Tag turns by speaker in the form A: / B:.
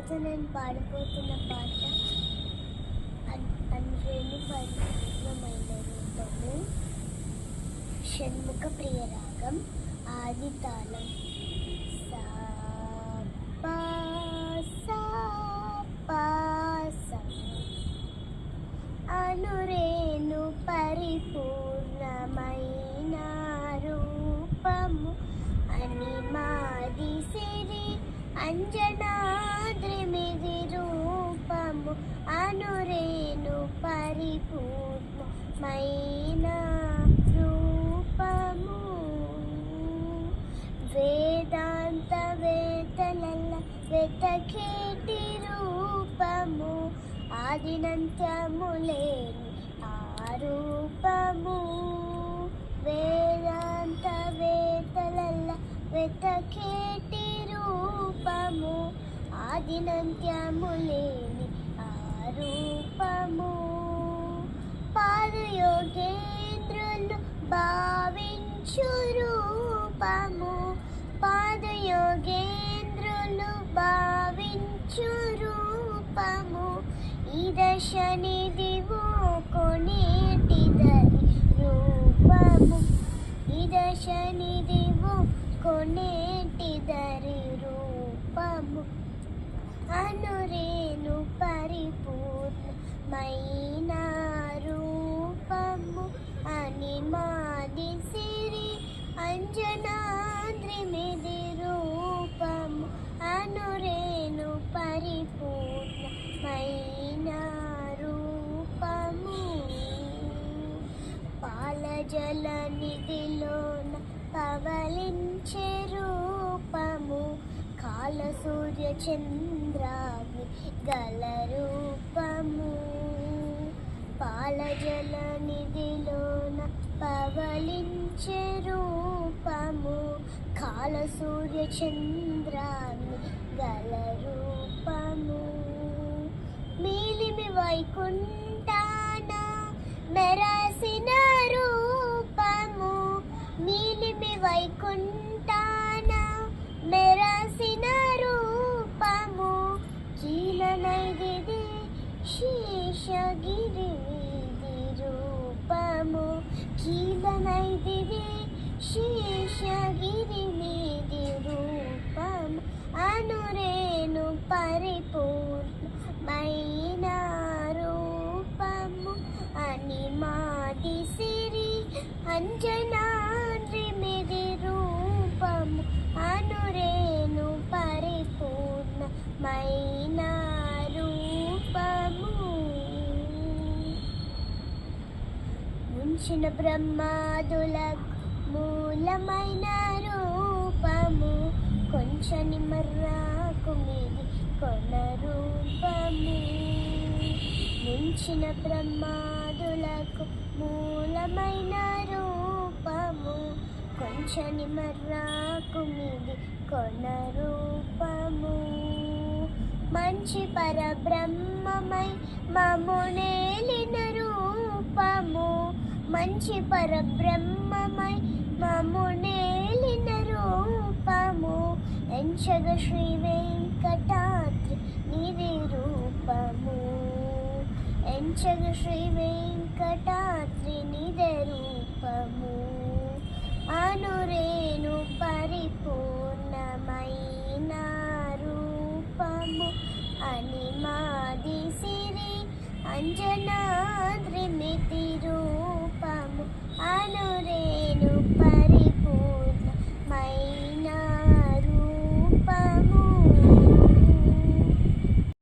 A: ఈరోజు నేను పాడిపోతున్న పాట అనురేణు పరిపూర్ణమైన రూపము, షణ్ముఖ ప్రియ రాగం, ఆది తాళం. సా పా సా పా సా. అనురేణు పరిపూర్ణమైన రూపము, అనిమాది సిరి అంజనాద్రిమిది రూపము, అనురేణు పరిపూర్ణమైన రూపము. వేదాంత వేతలల్ల వెతకేటి రూపము, ఆదినంత్యము లేని ఆ రూపము. వేదాంత వేతలల్ల వెతకేటి రూపము, ఆదినంత్యము లేని ఆ రూపము. పాదయోగేంద్రులు భావించు రూపము, పాదయోగేంద్రులు భావించు రూపము. ఈ దశనిదివో కొనేటిదరి రూపము, ఈ దశనిదివో కొనేటిదరి రూపము. అనురేణు పరిపూర్ణమైన రూపము, అనిమాది సిరి అంజనాద్రిమిది రూపము, అనురేణు పరిపూర్ణమైన రూపము. పాలజల నిధిలోన పవలించే రూపము, కాల సూర్య చంద్రాగ్ని గల రూపము. పాలజల నిధిలోన పవలించే రూపము, కాల సూర్య చంద్రాగ్ని గల రూపము. మీలిమి వైకుంఠాన మెరసిన రూపము, మీలిమి వైకుంఠాన మెరసిన రూపము. కీలనైదిది శేషగిరి మీది రూపము, కీలనైదిది శేషగిరి మీది రూపము. అనురేణు పరిపూర్ణమైన రూపము, అనిమాది సిరి అంజనాద్రిమిది రూపము, అనురేణు పరిపూర్ణమైన రూపము. ముంచిన బ్రహ్మాదులకు మూలమైన రూపము, కొంచెని మర్రాకు మీది కొన రూపము. ముంచిన బ్రహ్మాదులకు మూలమైన రూపము, కొంచెని మర్రాకు మీది కొన రూపము. మంచి పరబ్రహ్మమై మమ్మునేలిన రూపము, మంచి పరబ్రహ్మమై మమ్మునేలిన రూపము. ఎంచగ శ్రీ వెంకటాద్రి నిధి రూపము, ఎంచగ శ్రీ వెంకటాద్రి నిధి రూపము. అనురేణు పరిపూర్ణమైన రూపము, అనిమాది సిరి అంజనాద్రిమిది రూపము, అనురేణు